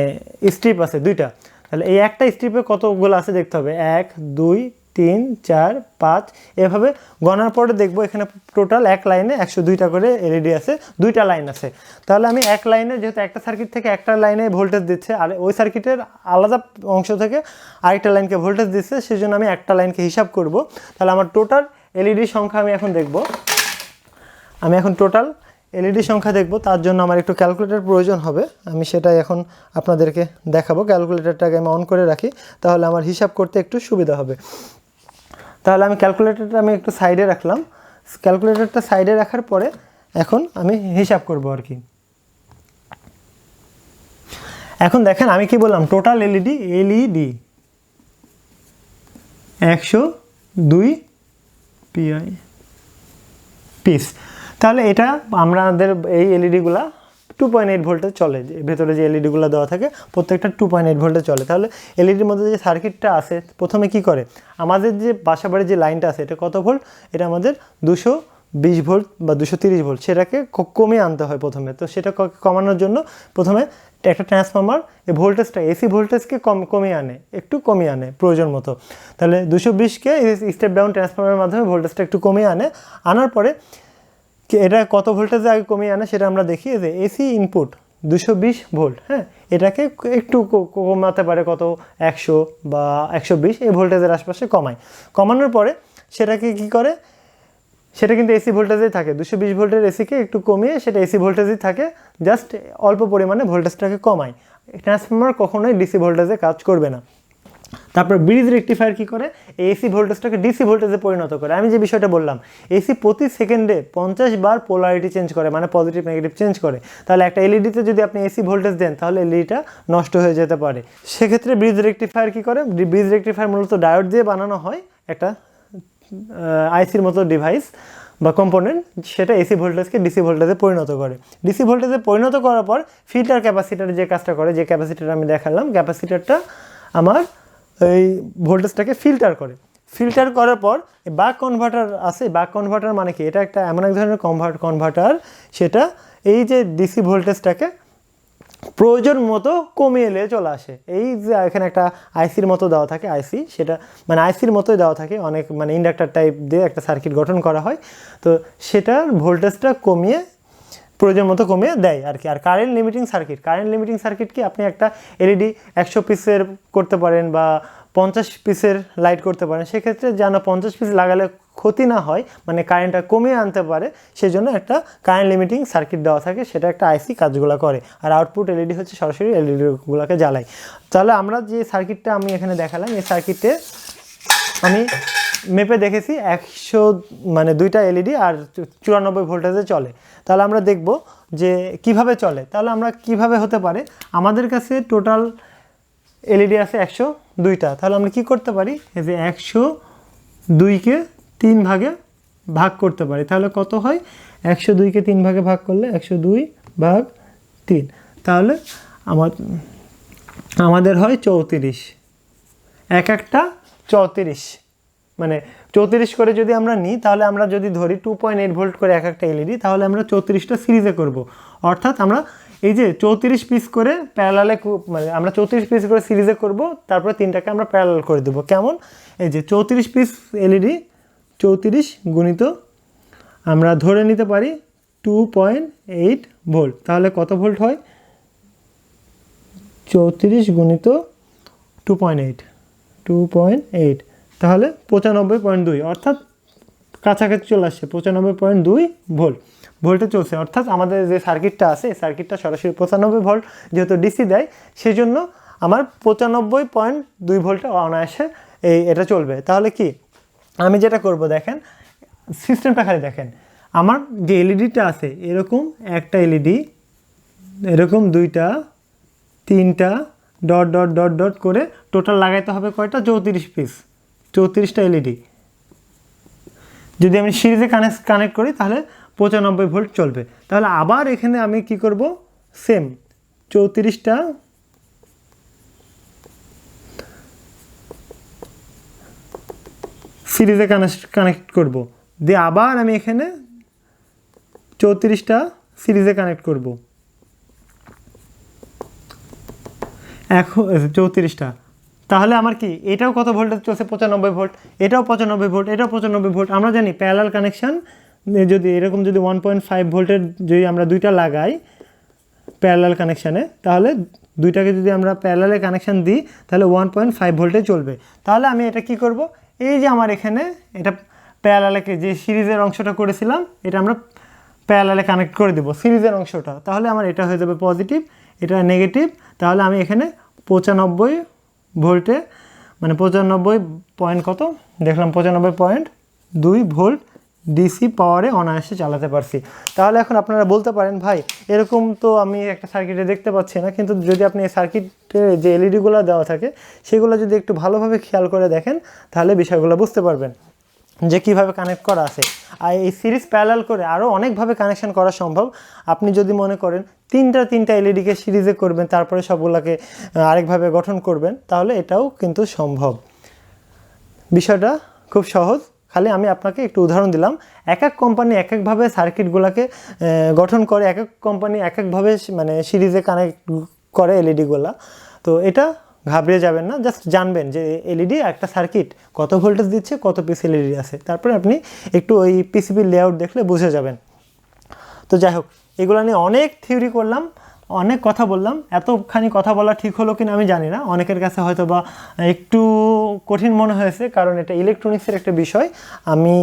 স্ট্রিপ আছে দুইটা। তাহলে এই একটা স্ট্রিপে কতগুলো আছে দেখতে হবে, 1 2 3 4 5, এভাবে গণার পরে দেখবো এখানে টোটাল এক লাইনে 102টা করে এলইডি আছে, দুইটা লাইন আছে। তাহলে আমি এক লাইনে, যেহেতু একটা সার্কিট থেকে একটা লাইনে ভোল্টেজ দিচ্ছে আর ওই সার্কিটের আলাদা অংশ থেকে আরেকটা লাইনকে ভোল্টেজ দিচ্ছে, সেই জন্য আমি একটা লাইনকে হিসাব করব। তাহলে আমার টোটাল এলইডির সংখ্যা আমি এখন দেখব। আমি এখন টোটাল এলইডি সংখ্যা দেখব, তার জন্য আমার একটু ক্যালকুলেটর প্রয়োজন হবে। আমি সেটাই এখন আপনাদেরকে দেখাবো। ক্যালকুলেটরটাকে আমি অন করে রাখি, তাহলে আমার হিসাব করতে একটু সুবিধা হবে। তাহলে আমি ক্যালকুলেটরটা একটু সাইডে রাখলাম। ক্যালকুলেটরটা সাইডে রাখার পরে এখন আমি হিসাব করব আর কি। এখন দেখেন আমি কি বললাম, টোটাল এলইডি 102 পিস। তাহলে এটা আমাদের এই এলইডিগুলা 2.8 ভোল্টে চলে, ভেতরে যে এলইডিগুলো দেওয়া থাকে প্রত্যেকটা 2.8 ভোল্টে চলে। তাহলে এলইডির মধ্যে যে সার্কিটটা আছে প্রথমে কি করে, আমাদের যে বাসাবাড়ির যে লাইনটা আছে এটা কত ভোল্ট, এটা আমাদের 220 ভোল্ট বা 230 ভোল্ট, সেটাকে কমিয়ে আনতে হয় প্রথমে। তো সেটা কমানোর জন্য প্রথমে একটা ট্রান্সফর্মার এই ভোল্টেজটা এসি ভোল্টেজকে কমিয়ে আনে, একটু কমিয়ে আনে প্রয়োজন মতো। তাহলে 220কে স্টেপ ডাউন ট্রান্সফর্মারের মাধ্যমে ভোল্টেজটা একটু কমিয়ে আনার পরে এটা কত ভোল্টেজে আগে কমিয়ে আনে সেটা আমরা দেখি। যে এসি ইনপুট 220 ভোল্ট, হ্যাঁ, এটাকে একটু কমাতে পারে কত 100 বা 120 এই ভোল্টেজের আশপাশে কমানোর পরে সেটাকে কি করে, সেটা কিন্তু এসি ভোল্টেজেই থাকে। 220 ভোল্টের এসিকে একটু কমিয়ে সেটা এসি ভোল্টেজই থাকে, জাস্ট অল্প পরিমাণে ভোল্টেজটাকে কমায়। ট্রান্সফর্মার কখনোই ডিসি ভোল্টেজে কাজ করবে না। তারপর ব্রিজ রেকটিফায়ার কী করে, এসি ভোল্টেজটাকে ডিসি ভোল্টেজে পরিণত করে। আমি যে বিষয়টা বললাম, এসি প্রতি সেকেন্ডে 50 বার পোলারিটি চেঞ্জ করে, মানে পজিটিভ নেগেটিভ চেঞ্জ করে। তাহলে একটা এলইডিতে যদি আপনি এসি ভোল্টেজ দেন তাহলে এলইডিটা নষ্ট হয়ে যেতে পারে। সেক্ষেত্রে ব্রিজ রেকটিফায়ার কী করে, ব্রিজ রেকটিফায়ার মূলত ডায়োড দিয়ে বানানো হয়, একটা আইসির মতো ডিভাইস বা কম্পোনেন্ট, সেটা এসি ভোল্টেজকে ডিসি ভোল্টেজে পরিণত করে। ডিসি ভোল্টেজে পরিণত করার পর ফিল্টার ক্যাপাসিটার যে কাজটা করে, যে ক্যাপাসিটার আমি দেখালাম, ক্যাপাসিটারটা আমার এই ভোল্টেজটাকে ফিল্টার করার পর বাক কনভার্টার আছে। বাক কনভার্টার মানে কি, এটা একটা এমন এক ধরনের কনভার্টার, সেটা এই যে ডিসি ভোল্টেজটাকে প্রয়োজন মতো কমিয়ে এলে চলে আসে। এই যে এখানে একটা আইসির মতো দেওয়া থাকে, আইসি সেটা মানে আইসির মতোই দেওয়া থাকে, অনেক মানে ইন্ডাক্টর টাইপ দিয়ে একটা সার্কিট গঠন করা হয়। তো সেটার ভোল্টেজটা কমিয়ে প্রয়োজন মতো কমিয়ে দেয় আর কি। আর কারেন্ট লিমিটিং সার্কিট কি, আপনি একটা এলইডি 100 পিসের করতে পারেন বা 50 পিসের লাইট করতে পারেন। সেক্ষেত্রে যেন 50 পিস লাগালে ক্ষতি না হয়, মানে কারেন্টটা কমিয়ে আনতে পারে, সেজন্য একটা কারেন্ট লিমিটিং সার্কিট দেওয়া থাকে, সেটা একটা আইসি কাজগুলো করে। আর আউটপুট এলইডি হচ্ছে সরাসরি এলইডিগুলোকে জ্বালায়। তাহলে আমরা যে সার্কিটটা আমি এখানে দেখালাম, এই সার্কিটে আমি মেপে দেখেছি 100 মানে 2টা এলইডি আর 94 ভোল্টেজে চলে। তাহলে আমরা দেখব যে কিভাবে চলে। তাহলে আমরা কিভাবে হতে পারে, আমাদের কাছে টোটাল এলইডি আছে 102টা। তাহলে আমরা কি করতে পারি, এই যে 102কে 3 ভাগে ভাগ করতে পারি। তাহলে কত হয়, 102কে 3 ভাগে ভাগ করলে 102/3, তাহলে আমাদের হয় 34, এক একটা 34, মানে 34 করে যদি আমরা নিই, তাহলে আমরা যদি ধরি 2.8 ভোল্ট করে এক একটা এলইডি, তাহলে আমরা 34টা সিরিজে করব। অর্থাৎ আমরা এই যে 34 পিস করে প্যারালালে, মানে আমরা 34 পিস করে সিরিজে করব, তারপরে 3টাকে আমরা প্যারালাল করে দেবো। কেমন, এই যে 34 পিস এলইডি, 34 গুণিত আমরা ধরে নিতে পারি 2.8 ভোল্ট, তাহলে কত ভোল্ট হয়, 34 গুণিত 2.8, তাহলে 95.2, অর্থাৎ কাছাকাছি চলে আসছে, 95.2 ভোল্টে চলছে। অর্থাৎ আমাদের যে সার্কিটটা আছে, এই সার্কিটটা সরাসরি 95 ভোল্ট যেহেতু ডিসি দেয়, সেই জন্য আমার 95.2 ভোল্টে অনায়াসে এটা চলবে। তাহলে কি আমি যেটা করব, দেখেন সিস্টেমটা খালি দেখেন, আমার যে এলইডিটা আছে, এরকম একটা এলইডি, এরকম 2টা 3টা ডট ডট ডট ডট করে টোটাল লাগাইতে হবে কয়টা, 34 পিস, 34টা এলইডি। যদি আমি সিরিজে কানেক্ট করি তাহলে 95 ভোল্ট চলবে। তাহলে আবার এখানে আমি কি করব, সেম 34টা সিরিজে কানেক্ট করব, দিয়ে আবার আমি এখানে 34টা সিরিজে কানেক্ট করব, এখন 34টা। তাহলে আমার কি, এটাও কত ভোল্টেজ চলছে, 95 ভোল্ট, এটাও 95 ভোল্ট, এটাও 95 ভোল্ট। আমরা জানি প্যারালাল কানেকশান, যদি এরকম যদি 1.5 ভোল্টের যদি আমরা 2টা লাগাই প্যারালাল কানেকশানে, তাহলে 2টাকে যদি আমরা প্যারালালে কানেকশান দিই, তাহলে 1.5 ভোল্টে চলবে। তাহলে আমি এটা কি করব, এই যে আমার এখানে এটা প্যারালালে যে সিরিজের অংশটা করেছিলাম, এটা আমরা প্যারালালে কানেক্ট করে দেবো সিরিজের অংশটা। তাহলে আমার এটা হয়ে যাবে পজিটিভ, এটা নেগেটিভ। তাহলে আমি এখানে 95 ভোল্টে, মানে 95 পয়েন্ট কত দেখলাম, 95.2 ভোল্ট ডিসি পাওয়ারে অনায়াসে চালাতে পারছি। তাহলে এখন আপনারা বলতে পারেন, ভাই এরকম তো আমি একটা সার্কিটে দেখতে পাচ্ছি না, কিন্তু যদি আপনি এই সার্কিটে যে এলইডিগুলো দেওয়া থাকে, সেগুলো যদি একটু ভালোভাবে খেয়াল করে দেখেন, তাহলে বিষয়গুলো বুঝতে পারবেন যে কীভাবে কানেক্ট করা আছে। আর এই সিরিজ প্যারালাল করে আরও অনেকভাবে কানেকশন করা সম্ভব। আপনি যদি মনে করেন তিনটা এলইডিকে সিরিজে করবেন, তারপরে সবগুলোকে আরেকভাবে গঠন করবেন, তাহলে এটাও কিন্তু সম্ভব। বিষয়টা খুব সহজ, খালি আমি আপনাকে একটু উদাহরণ দিলাম। এক এক কোম্পানি এক একভাবে সার্কিটগুলোকে গঠন করে, এক এক কোম্পানি এক একভাবে মানে সিরিজে কানেক্ট করে এলইডিগুলা। তো এটা ঘাবড়িয়ে যাবেন না, জাস্ট জানবেন যে এলইডি একটা সার্কিট কত ভোল্টেজ দিচ্ছে, কত পিস এলইডি আছে, তারপরে আপনি একটু ওই পিসিবি লেআউট দেখলে বুঝে যাবেন। তো যাই হোক, এগুলো নিয়ে অনেক থিওরি করলাম, অনেক কথা বললাম। এতখানি কথা বলা ঠিক হলো কিনা আমি জানি না, অনেকের কাছে হয়তো বা একটু কঠিন মনে হয়েছে, কারণ এটা ইলেকট্রনিক্সের একটা বিষয়। আমি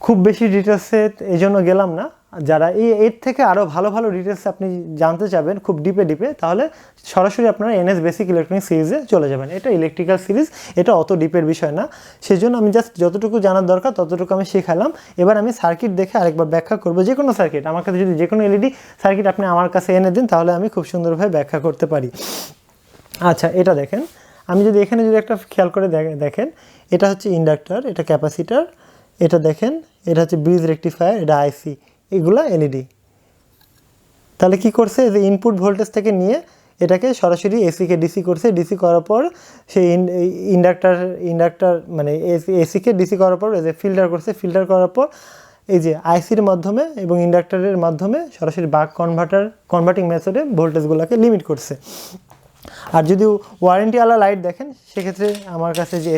খুব বেশি ডিটেলসে এই জন্য গেলাম না। যারা এর থেকে আরও ভালো ভালো ডিটেলস আপনি জানতে চাবেন খুব ডিপে, তাহলে সরাসরি আপনারা এনএস বেসিক ইলেকট্রনিক্স সিরিজে চলে যাবেন। এটা ইলেকট্রিক্যাল সিরিজ, এটা অত ডিপের বিষয় না। সেজন্য আমি জাস্ট যতটুকু জানার দরকার ততটুকু আমি শেখালাম। এবার আমি সার্কিট দেখে আরেকবার ব্যাখ্যা করব। যে কোনো সার্কিট আমার কাছে, যদি যে কোনো এলইডি সার্কিট আপনি আমার কাছে এনে দিন, তাহলে আমি খুব সুন্দরভাবে ব্যাখ্যা করতে পারি। আচ্ছা, এটা দেখেন, আমি যদি এখানে যদি একটা খেয়াল করে দেখেন, এটা হচ্ছে ইন্ডাক্টর, এটা ক্যাপাসিটার, এটা দেখেন, এটা হচ্ছে ব্রিজ রেকটিফায়ার, এটা আইসি, এগুলা এলইডি। তাহলে কি করছে, যে ইনপুট ভোল্টেজ থেকে নিয়ে এটাকে সরাসরি এসিকে ডিসি করছে। ডিসি করার পর সেই ইন্ডাক্টর মানে এসিকে ডিসি করার পর এই যে ফিল্টার করছে। ফিল্টার করার পর এই যে আইসির মাধ্যমে এবং ইন্ডাক্টরের মাধ্যমে সরাসরি বাক কনভার্টিং মেথডে ভোল্টেজগুলোকে লিমিট করছে। আর যদি ওয়ারেন্টিওয়ালা লাইট দেখেন, সেক্ষেত্রে আমার কাছে যে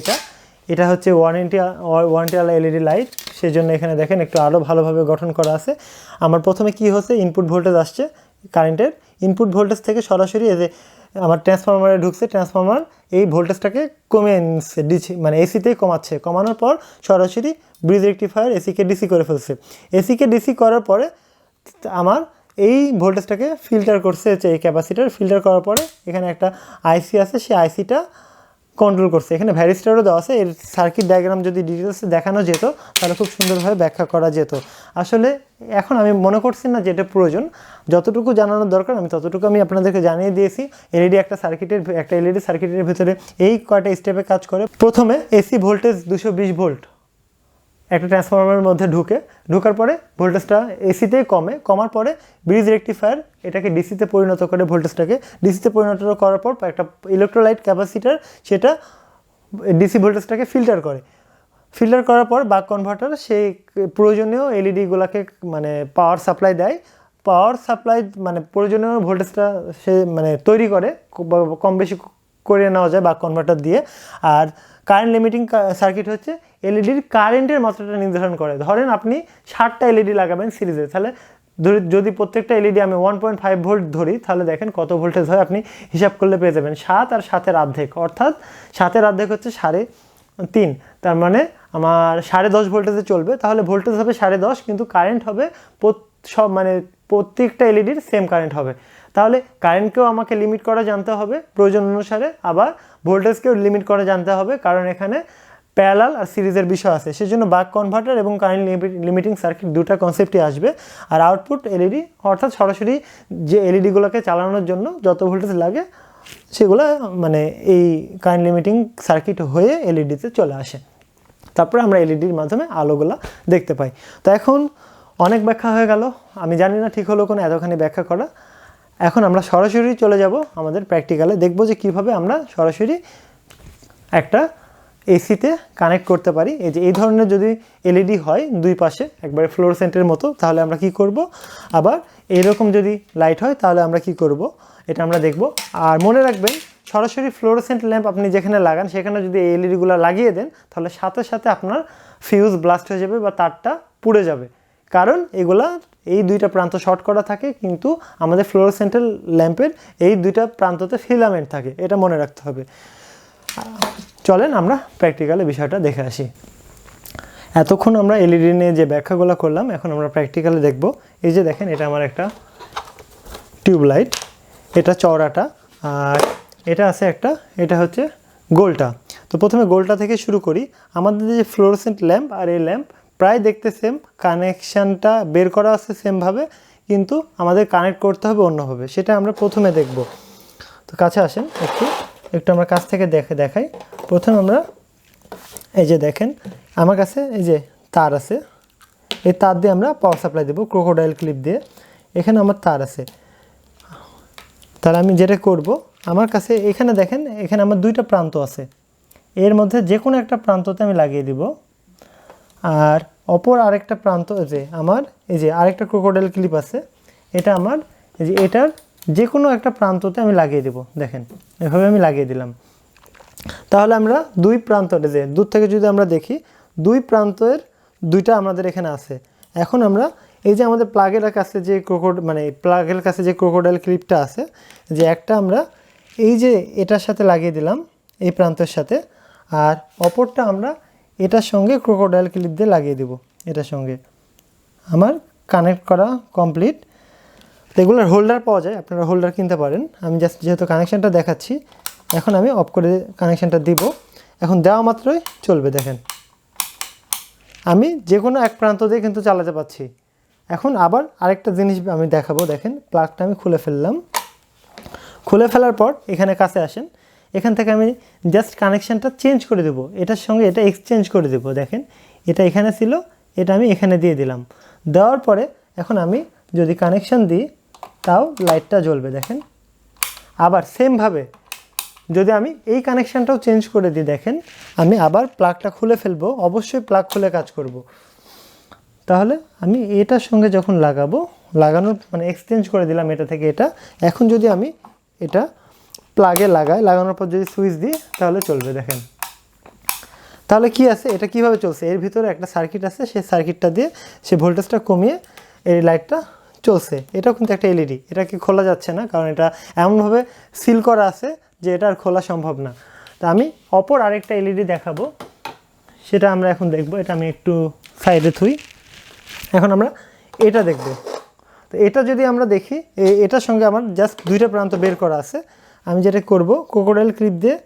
এটা হচ্ছে ওয়ারেন্টিওয়ালা এলইডি লাইট। সেই জন্য এখানে দেখেন একটু আরও ভালোভাবে গঠন করা আছে। আমার প্রথমে কি হচ্ছে, ইনপুট ভোল্টেজ আসছে কারেন্টের, ইনপুট ভোল্টেজ থেকে সরাসরি এই যে আমার ট্রান্সফরমারে ঢুকছে, ট্রান্সফরমার এই ভোল্টেজটাকে কমিয়ে নিচ্ছে, ডিসি মানে এসিতেই কমাচ্ছে, কমানোর পর সরাসরি ব্রিজ রেকটিফায়ার এসিকে ডিসি করে ফেলছে। এসিকে ডিসি করার পরে আমার এই ভোল্টেজটাকে ফিল্টার করছে, হচ্ছে এই ক্যাপাসিটার ফিল্টার করার পরে এখানে একটা আইসি আছে, সেই আইসিটা কন্ট্রোল করছে। এখানে ভ্যারিস্টারও দেওয়া আছে, এর সার্কিট ডায়াগ্রাম যদি ডিটেলসে দেখানো যেত তাহলে খুব সুন্দরভাবে ব্যাখ্যা করা যেত। আসলে এখন আমি মনে করছি না যে এটা প্রয়োজন, যতটুকু জানানোর দরকার আমি ততটুকু আমি আপনাদেরকে জানিয়ে দিয়েছি। এলইডি একটা এলইডি সার্কিটের ভিতরে এই কয়টা স্টেপে কাজ করে। প্রথমে এসি ভোল্টেজ 220 ভোল্ট একটা ট্রান্সফরমারের মধ্যে ঢোকার পরে ভোল্টেজটা এসিতেই কমার পরে ব্রিজ রেকটিফায়ার এটাকে ডিসিতে পরিণত করে, ভোল্টেজটাকে ডিসিতে পরিণত করার পর একটা ইলেকট্রোলাইট ক্যাপাসিটার সেটা ডিসি ভোল্টেজটাকে ফিল্টার করার পর বাক কনভার্টার সেই প্রয়োজনীয় এলইডিগুলোকে মানে পাওয়ার সাপ্লাই দেয়। পাওয়ার সাপ্লাই মানে প্রয়োজনীয় ভোল্টেজটা সে মানে তৈরি করে, কম বেশি করে নেওয়া যায় বাক কনভার্টার দিয়ে। আর কারেন্ট লিমিটিং সার্কিট হচ্ছে এলইডির কারেন্টের মাত্রাটা নির্ধারণ করে। ধরেন আপনি 60টা এলইডি লাগাবেন সিরিজে, তাহলে যদি প্রত্যেকটা এলইডি আমি 1.5 ভোল্ট ধরি তাহলে দেখেন কত ভোল্টেজ হয়, আপনি হিসাব করলে পেয়ে যাবেন। 7 আর 7-এর অর্ধেক, অর্থাৎ 7-এর অর্ধেক হচ্ছে 3.5, তার মানে আমার 10.5 ভোল্টেজে চলবে। তাহলে ভোল্টেজ হবে 10.5, কিন্তু কারেন্ট হবে সব মানে প্রত্যেকটা এলইডির সেম কারেন্ট হবে। তাহলে কারেন্টকেও আমাকে লিমিট করা জানতে হবে প্রয়োজন অনুসারে, আবার ভোল্টেজকেও লিমিট করা জানতে হবে, কারণ এখানে প্যারালাল আর সিরিজের বিষয় আছে। সেজন্য বাক কনভার্টার এবং কারেন্ট লিমিটিং সার্কিট দুটো কনসেপ্টই আসবে। আর আউটপুট এলইডি অর্থাৎ সরাসরি যে এলইডিগুলোকে চালানোর জন্য যত ভোল্টেজ লাগে সেগুলো মানে এই কারেন্ট লিমিটিং সার্কিট হয়ে এলইডিতে চলে আসে। তারপরে আমরা এলইডির মাধ্যমে আলোগুলো দেখতে পাই। তো এখন অনেক ব্যাখ্যা হয়ে গেল, আমি জানি না ঠিক হলো কোনো এতখানি ব্যাখ্যা করা। এখন আমরা সরাসরি চলে যাব আমাদের প্র্যাকটিক্যালে, দেখব যে কীভাবে আমরা সরাসরি একটা এসিতে কানেক্ট করতে পারি। এই যে এই ধরনের যদি এলইডি হয় দুই পাশে একবারে ফ্লোরোসেন্টের মতো, তাহলে আমরা কি করব, আবার এরকম যদি লাইট হয় তাহলে আমরা কি করব, এটা আমরা দেখব। আর মনে রাখবেন সরাসরি ফ্লোরোসেন্ট ল্যাম্প আপনি যেখানে লাগান সেখানে যদি এই এলইডিগুলো লাগিয়ে দেন তাহলে সাথে সাথে আপনার ফিউজ ব্লাস্ট হয়ে যাবে বা তারটা পুড়ে যাবে, কারণ এগুলা এই দুইটা প্রান্ত শর্ট করা থাকে, কিন্তু আমাদের ফ্লোরোসেন্টের ল্যাম্পের এই দুইটা প্রান্ততে ফিলামেন্ট থাকে, এটা মনে রাখতে হবে। চলেন আমরা প্র্যাকটিক্যালে বিষয়টা দেখে আসি। এতক্ষণ আমরা এলইডি নিয়ে যে ব্যাখ্যাগুলো করলাম, এখন আমরা প্র্যাকটিক্যালে দেখব। এই যে দেখেন, এটা আমার একটা টিউবলাইট, এটা চওড়াটা, আর এটা আছে একটা, এটা হচ্ছে গোলটা। তো প্রথমে গোলটা থেকে শুরু করি। আমাদের যে ফ্লোরোসেন্ট ল্যাম্প আর এই ল্যাম্প প্রায় দেখতে সেম, কানেকশানটা বের করা আছে সেমভাবে, কিন্তু আমাদের কানেক্ট করতে হবে অন্যভাবে, সেটা আমরা প্রথমে দেখব। তো কাছে আসেন একটু আমরা কাছ থেকে দেখাই। প্রথমে আমরা এই যে দেখেন আমার কাছে এই যে তার আছে, এই তার দিয়ে আমরা পাওয়ার সাপ্লাই দেবো ক্রোকোডাইল ক্লিপ দিয়ে। এখানে আমার তার আছে, তাহলে আমি যেটা করব, আমার কাছে এখানে দেখেন, এখানে আমার দুইটা প্রান্ত আছে, এর মধ্যে যে কোনো একটা প্রান্ততে আমি লাগিয়ে দিব। আর অপর আরেকটা প্রান্ত যে আমার এই যে আরেকটা ক্রোকোডাইল ক্লিপ আছে, এটা আমার এই যে এটার যে কোনো একটা প্রান্ততে আমি লাগিয়ে দেব। দেখেন এভাবে আমি লাগিয়ে দিলাম। তাহলে আমরা দুই প্রান্তটা যে দূর থেকে যদি আমরা দেখি, দুই প্রান্তের দুইটা আমাদের এখানে আছে। এখন আমরা এই যে আমাদের প্লাগের কাছে যে প্লাগের কাছে যে ক্রোকোডাইল ক্লিপটা আছে, যে একটা আমরা এই যে এটার সাথে লাগিয়ে দিলাম এই প্রান্তের সাথে, আর অপরটা আমরা এটার সঙ্গে ক্রোকোডাইল ক্লিপ দিয়ে লাগিয়ে দেব। এটার সঙ্গে আমার কানেক্ট করা কমপ্লিট। এগুলোর হোল্ডার পাওয়া যায়, আপনারা হোল্ডার কিনতে পারেন। আমি জাস্ট যেহেতু কানেকশানটা দেখাচ্ছি, এখন আমি অফ করে কানেকশানটা দিব। এখন দেওয়া মাত্রই চলবে, দেখেন আমি যে কোনো এক প্রান্ত দিয়ে কিন্তু চালাতে পারছি। এখন আবার আরেকটা জিনিস আমি দেখাবো, দেখেন প্লাগটা আমি খুলে ফেললাম। খুলে ফেলার পর এখানে কাছে আসেন, এখান থেকে আমি জাস্ট কানেকশানটা চেঞ্জ করে দেবো, এটার সঙ্গে এটা এক্সচেঞ্জ করে দেবো। দেখেন এটা এখানে ছিল, এটা আমি এখানে দিয়ে দিলাম। দেওয়ার পরে এখন আমি যদি কানেকশান দিই তাও লাইটটা জ্বলবে। দেখেন আবার সেমভাবে যদি আমি এই কানেকশানটাও চেঞ্জ করে দিই, দেখেন আমি আবার প্লাগটা খুলে ফেলবো, অবশ্যই প্লাগ খুলে কাজ করব। তাহলে আমি এটার সঙ্গে যখন লাগানোর এক্সচেঞ্জ করে দিলাম এটা থেকে এটা। এখন যদি আমি এটা প্লাগে লাগানোর পর যদি সুইচ দিই তাহলে চলবে। দেখেন তাহলে কি আছে, এটা কিভাবে চলছে, এর ভিতরে একটা সার্কিট আছে, সেই সার্কিটটা দিয়ে সে ভোল্টেজটা কমিয়ে এই লাইটটা চলছে। এটাও কিন্তু একটা এলইডি, এটাকে খোলা যাচ্ছে না কারণ এটা এমনভাবে সিল করা আছে যে এটা আর খোলা সম্ভব না। তা আমি অপর আরেকটা এলইডি দেখাবো, সেটা আমরা এখন দেখব। এটা আমি একটু সাইডে থুই। এখন আমরা এটা দেখব। তো এটা যদি আমরা দেখি, এটার সঙ্গে আমার জাস্ট দুইটা প্রান্ত বের করা আছে। আমি যেটা করব, ক্রোকোডাইল ক্লিপ দিয়ে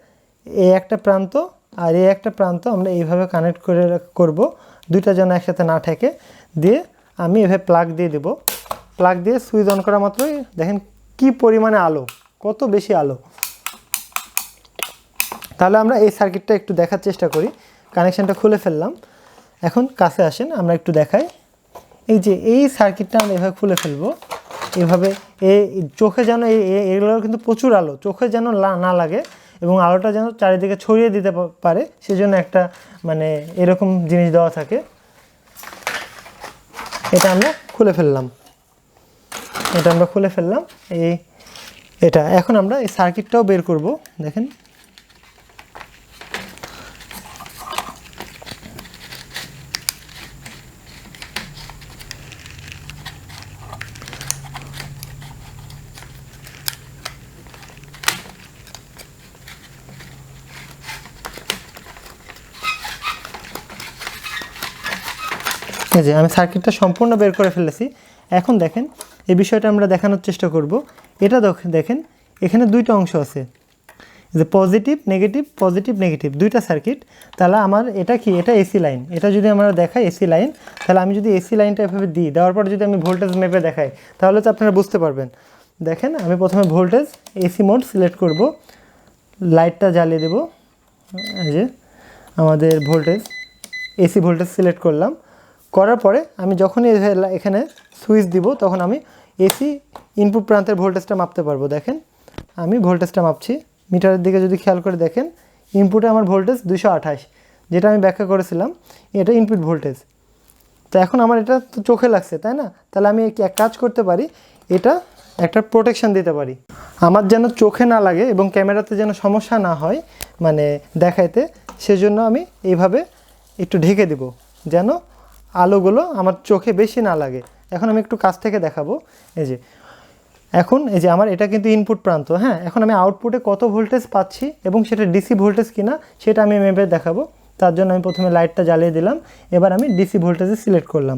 এই একটা প্রান্ত আর এই একটা প্রান্ত আমরা এইভাবে কানেক্ট করে করব, দুইটা যেন একসাথে না ঠেকে। দিয়ে আমি এভাবে প্লাগ দিয়ে দেব। প্লাগ দিয়ে সুইচ অন করা মাত্রই দেখেন কি পরিমাণে আলো, কত বেশি আলো। তাহলে আমরা এই সার্কিটটা একটু দেখার চেষ্টা করি। কানেকশানটা খুলে ফেললাম। এখন কাছে আসেন, আমরা একটু দেখাই। এই যে এই সার্কিটটা আমরা এভাবে খুলে ফেলবো, এভাবে চোখে যেন এগুলোর কিন্তু প্রচুর আলো, চোখে যেন না লাগে এবং আলোটা যেন চারিদিকে ছড়িয়ে দিতে পারে, সেজন্য একটা মানে এরকম জিনিস দেওয়া থাকে। এটা আমরা খুলে ফেললাম, এটা এখন আমরা এই সার্কিটটাও বের করব। দেখেন এই যে আমি সার্কিটটা সম্পূর্ণ বের করে ফেলেছি। এখন দেখেন এই বিষয়টা আমরা দেখানোর চেষ্টা করব। এটা দেখেন এখানে দুইটা অংশ আছে, যে পজিটিভ নেগেটিভ দুইটা সার্কিট। তাহলে আমার এটা কি, এটা এসি লাইন। এটা যদি আমরা দেখাই এসি লাইন, তাহলে আমি যদি এসি লাইনটা এভাবে দিই, দেওয়ার পর যদি আমি ভোল্টেজ মেপে দেখাই, তাহলে তো আপনারা বুঝতে পারবেন। দেখেন আমি প্রথমে ভোল্টেজ এসি মোড সিলেক্ট করব, লাইটটা জ্বালিয়ে দেব। এই যে আমাদের ভোল্টেজ, এসি ভোল্টেজ সিলেক্ট করলাম। করার পরে আমি যখনই এখানে সুইচ দিব, তখন আমি এসি ইনপুট প্রান্তের ভোল্টেজটা মাপতে পারবো। দেখেন আমি ভোল্টেজটা মাপছি, মিটারের দিকে যদি খেয়াল করে দেখেন, ইনপুটে আমার ভোল্টেজ 228, যেটা আমি ব্যাখ্যা করেছিলাম, এটা ইনপুট ভোল্টেজ। তো এখন আমার এটা তো চোখে লাগছে, তাই না? তাহলে আমি এক কাজ করতে পারি, এটা একটা প্রোটেকশন দিতে পারি, আমার যেন চোখে না লাগে এবং ক্যামেরাতে যেন সমস্যা না হয় মানে দেখাইতে। সেজন্য আমি এইভাবে একটু ঢেকে দেব, যেন আলোগুলো আমার চোখে বেশি না লাগে। এখন আমি একটু কাছ থেকে দেখাবো। এই যে এখন এই যে আমার এটা কিন্তু ইনপুট প্রান্ত, হ্যাঁ। এখন আমি আউটপুটে কত ভোল্টেজ পাচ্ছি এবং সেটা ডিসি ভোল্টেজ কিনা সেটা আমি মেপে দেখাবো। তার জন্য আমি প্রথমে লাইটটা জ্বালিয়ে দিলাম। এবার আমি ডিসি ভোল্টেজে সিলেক্ট করলাম।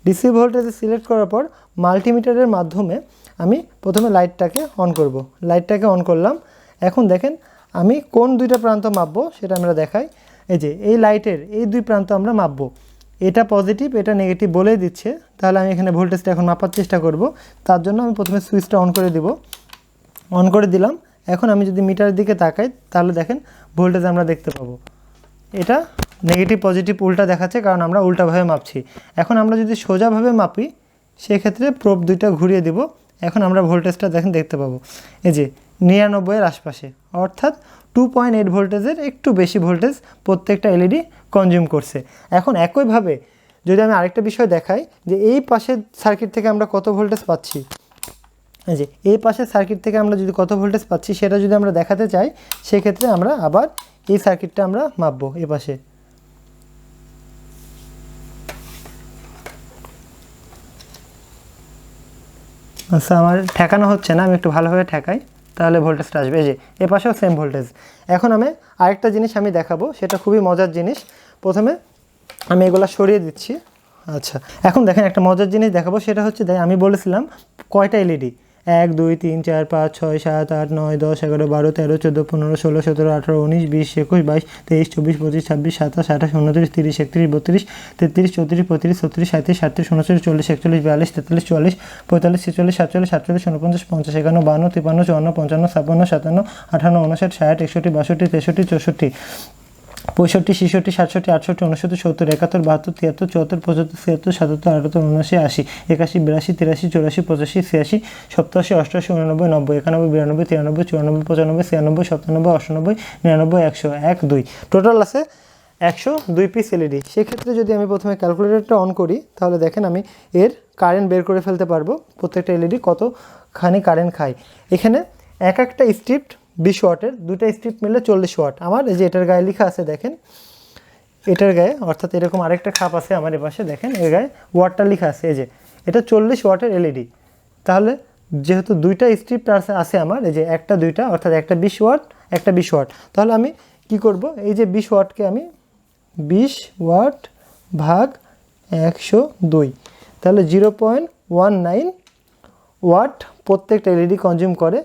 ডিসি ভোল্টেজে সিলেক্ট করার পর মাল্টিমিটারের মাধ্যমে আমি প্রথমে লাইটটাকে অন করব। লাইটটাকে অন করলাম। এখন দেখেন আমি কোন দুইটা প্রান্ত মাপবো সেটা আমরা দেখাই। এই যে এই লাইটের এই দুই প্রান্ত আমরা মাপবো, এটা পজিটিভ এটা নেগেটিভ বলেই দিচ্ছে। তাহলে আমি এখানে ভোল্টেজটা এখন মাপার চেষ্টা করব। তার জন্য আমি প্রথমে সুইচটা অন করে দিব, অন করে দিলাম। এখন আমি যদি মিটারের দিকে তাকাই, তাহলে দেখেন ভোল্টেজ আমরা দেখতে পাবো, এটা নেগেটিভ পজিটিভ উল্টা দেখাচ্ছে, কারণ আমরা উল্টাভাবে মাপছি। এখন আমরা যদি সোজাভাবে মাপি, সেক্ষেত্রে প্রোব দুইটা ঘুরিয়ে দিব। এখন আমরা ভোল্টেজটা দেখতে পাবো, এই যে 99-এর আশপাশে, অর্থাৎ 2.8 ভোল্টেজের একটু বেশি ভোল্টেজ প্রত্যেকটা এলইডি কনজিউম করছে। এখন একইভাবে যদি আমি আরেকটা বিষয় দেখাই, যে এই পাশের সার্কিট থেকে আমরা কত ভোল্টেজ পাচ্ছি, এই যে এই পাশের সার্কিট থেকে আমরা যদি কত ভোল্টেজ পাচ্ছি সেটা যদি আমরা দেখাতে চাই, সেক্ষেত্রে আমরা আবার এই সার্কিটটা আমরা মাপবো এই পাশে। আচ্ছা আমার ঠেকানো হচ্ছে না, আমি একটু ভালোভাবে ঠেকাই, তাহলে ভোল্টেজটা আসবে। এই যে এ পাশেও সেম ভোল্টেজ। এখন আমি আরেকটা জিনিস আমি দেখাবো, সেটা খুবই মজার জিনিস। প্রথমে আমি এগুলা সরিয়ে দিচ্ছি। আচ্ছা এখন দেখেন একটা মজার জিনিস দেখাবো, সেটা হচ্ছে আমি বলেছিলাম কয়টা এলইডি, 1 2 3 4 5 6 7 8 9 10 11 12 13 14 15 16 17 18 19 20 21 22 23 24 25 26 27 28 29 30 31 32 33 34 35 36 37 38 39 40 41 42 43 44 45 46 47 48 49 50 51 52 53 54 55 56 57 58 59 60 61 62 63 64 65 66 67 68 69 70 71 72 73 74 75 76 77 78 79 80 81 82 83 84 85 86 87 88 89 90 91 92 93 94 95 96 97 97 98 99 100 1 2 টোটাল আছে 102 পিস এলইডি। সেক্ষেত্রে যদি আমি প্রথমে ক্যালকুলেটরটা অন করি, তাহলে দেখেন আমি এর কারেন্ট বের করে ফেলতে পারবো, প্রত্যেকটা এলইডি কতখানি কারেন্ট খায়। এখানে এক একটা স্ট্রিপ 20 ওয়াটের, দুটা স্ট্রিপ মিলে 40 ওয়াট। আমার এই যে এটার গায়ে লেখা আছে, দেখেন এটার গায়ে, অর্থাৎ এরকম আরেকটা খাপ আছে আমার এ পাশে, দেখেন এর গায়ে ওয়াটটা লেখা আছে। এই যে এটা 40 ওয়াটের এলইডি, তাহলে যেহেতু দুইটা স্ট্রিপ আছে আমার, এই যে একটা দুইটা অর্থাৎ একটা 20 ওয়াট একটা 20 ওয়াট, তাহলে আমি কি করব, এই যে 20 ওয়াটকে আমি 20 ওয়াট ভাগ 102, তাহলে 0.19 ওয়াট প্রত্যেকটা এলইডি কনজিউম করে।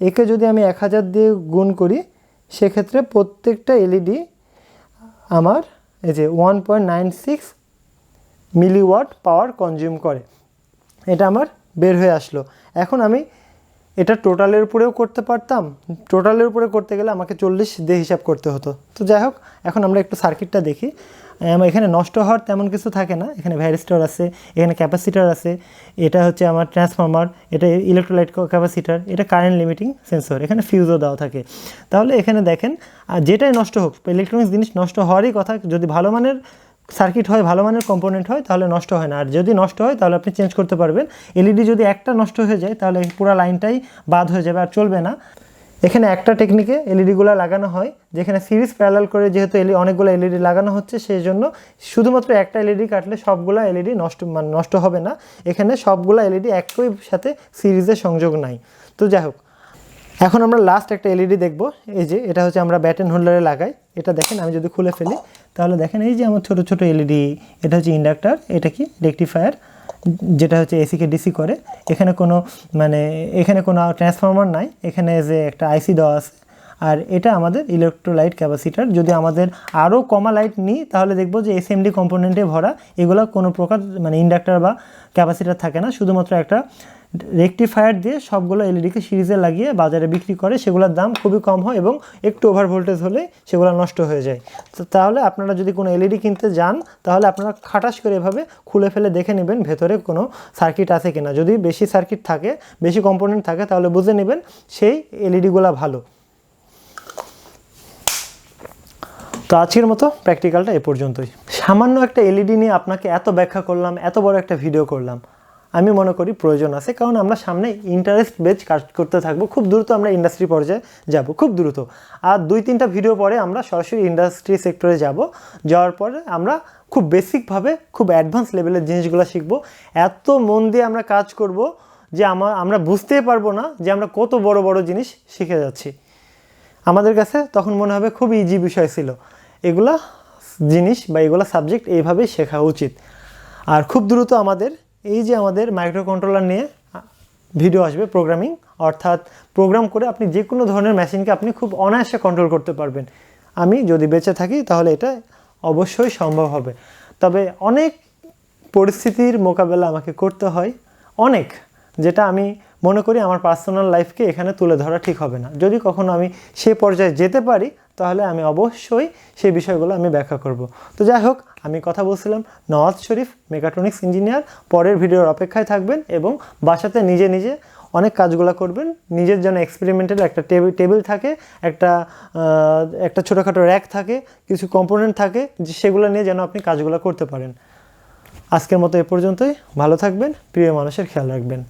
একে যদি আমি 1000 দিয়ে গুণ করি, সেক্ষেত্রে প্রত্যেকটা এলইডি আমার এই যে 1.96 মিলিওয়াট পাওয়ার কনজিউম করে। এটা আমার বের হয়ে আসলো। এখন আমি এটা টোটালের উপরেও করতে পারতাম, টোটালের উপরে করতে গেলে আমাকে 40 দিয়ে হিসাব করতে হতো। তো যাই হোক, এখন আমরা একটু সার্কিটটা দেখি। এখানে নষ্ট হওয়ার তেমন কিছু থাকে না, এখানে ভ্যারিস্টর আছে, এখানে ক্যাপাসিটার আছে, এটা হচ্ছে আমার ট্রান্সফর্মার, এটা ইলেকট্রোলাইট ক্যাপাসিটার, এটা কারেন্ট লিমিটিং সেন্সর, এখানে ফিউজও দেওয়া থাকে। তাহলে এখানে দেখেন যেটাই নষ্ট হোক, ইলেকট্রনিক্স জিনিস নষ্ট হওয়ারই কথা, যদি ভালো মানের সার্কিট হয়, ভালো মানের কম্পোনেন্ট হয়, তাহলে নষ্ট হয় না। আর যদি নষ্ট হয় তাহলে আপনি চেঞ্জ করতে পারবেন। এলইডি যদি একটা নষ্ট হয়ে যায় তাহলে পুরো লাইনটাই বাদ হয়ে যাবে, আর চলবে না। এখানে একটা টেকনিকে এলইডিগুলো লাগানো হয়, যেখানে সিরিজ প্যারালাল করে যেহেতু অনেকগুলো এলইডি লাগানো হচ্ছে, সেই জন্য শুধুমাত্র একটা এলইডি কাটলে সবগুলো এলইডি নষ্ট হবে না। এখানে সবগুলো এলইডি একই সাথে সিরিজে সংযোগ নাই। তো যাই হোক, এখন আমরা লাস্ট একটা এলইডি দেখব। এই যে এটা হচ্ছে আমরা ব্যাটেন হোল্ডারে লাগাই। এটা দেখেন, আমি যদি খুলে ফেলি তাহলে দেখেন এই যে আমার ছোট ছোট এলইডি, এটা হচ্ছে ইন্ডাক্টর, এটা কি রেকটিফায়ার, যেটা হচ্ছে এসিকে ডিসি করে। এখানে কোনো ট্রান্সফরমার নাই, এখানে যে একটা আইসি দেওয়া আছে। আর এটা আমাদের ইলেকট্রোলাইট ক্যাপাসিটার। যদি আমাদের আরও কমা লাইট নিই তাহলে দেখব যে এসএমডি কম্পোনেন্টে ভরা, এগুলো কোনো প্রকার ইন্ডাক্টর বা ক্যাপাসিটার থাকে না, শুধুমাত্র একটা রেকটিফায়ার দিয়ে সবগুলো এলইডিকে সিরিজে লাগিয়ে বাজারে বিক্রি করে। সেগুলোর দাম খুবই কম হয় এবং একটু ওভার ভোল্টেজ হলে সেগুলো নষ্ট হয়ে যায়। তো তাহলে আপনারা যদি কোনো এলইডি কিনতে যান তাহলে আপনারা খাটাস করে এভাবে খুলে ফেলে দেখে নেবেন ভেতরে কোনো সার্কিট আছে কিনা। যদি বেশি সার্কিট থাকে, বেশি কম্পোনেন্ট থাকে, তাহলে বুঝে নেবেন সেই এলইডিগুলো ভালো। তো আজকের মতো প্র্যাকটিক্যালটা এ পর্যন্তই। সামান্য একটা এলইডি নিয়ে আপনাকে এত ব্যাখ্যা করলাম, এত বড় একটা ভিডিও করলাম, আমি মনে করি প্রয়োজন আছে, কারণ আমরা সামনে ইন্টারেস্ট বেজ কাজ করতে থাকবো। খুব দ্রুত আমরা ইন্ডাস্ট্রি পর্যায়ে যাব, খুব দ্রুত। আর 2-3টা ভিডিও পরে আমরা সরাসরি ইন্ডাস্ট্রি সেক্টরে যাওয়ার পরে আমরা খুব বেসিকভাবে খুব অ্যাডভান্স লেভেলের জিনিসগুলো শিখবো। এত মন দিয়ে আমরা কাজ করব যে আমরা বুঝতেই পারবো না যে আমরা কত বড় বড় জিনিস শিখে যাচ্ছি। আমাদের কাছে তখন মনে হবে খুব ইজি বিষয় ছিল। এগুলা জিনিস বা এগুলা সাবজেক্ট এইভাবেই শেখা উচিত। আর খুব দ্রুত আমাদের মাইক্রো কন্ট্রোলার নিয়ে ভিডিও আসবে, প্রোগ্রামিং, অর্থাৎ প্রোগ্রাম করে আপনি যে কোনো ধরনের মেশিনকে আপনি খুব অনায়াসে কন্ট্রোল করতে পারবেন। আমি যদি বেঁচে থাকি তাহলে এটা অবশ্যই সম্ভব হবে। তবে অনেক পরিস্থিতির মোকাবেলা আমাকে করতে হয়, অনেক, যেটা আমি মনে করি আমার পার্সোনাল লাইফকে এখানে তুলে ধরা ঠিক হবে না। যদি কখনো আমি সে পর্যায়ে যেতে পারি তাহলে আমি অবশ্যই সেই বিষয়গুলো আমি ব্যাখ্যা করব। তো যাই হোক, আমি কথা বলছিলাম নওয়াজ শরীফ, মেকাট্রনিক্স ইঞ্জিনিয়ার। পরের ভিডিওর অপেক্ষায় থাকবেন এবং বাসাতে নিজে নিজে অনেক কাজগুলো করবেন। নিজের জন্য এক্সপেরিমেন্টের একটা টেবিল থাকে, একটা ছোটোখাটো র্যাক থাকে, কিছু কম্পোনেন্ট থাকে, সেগুলো নিয়ে যেন আপনি কাজগুলো করতে পারেন। আজকের মতো এ পর্যন্তই। ভালো থাকবেন, প্রিয় মানুষের খেয়াল রাখবেন।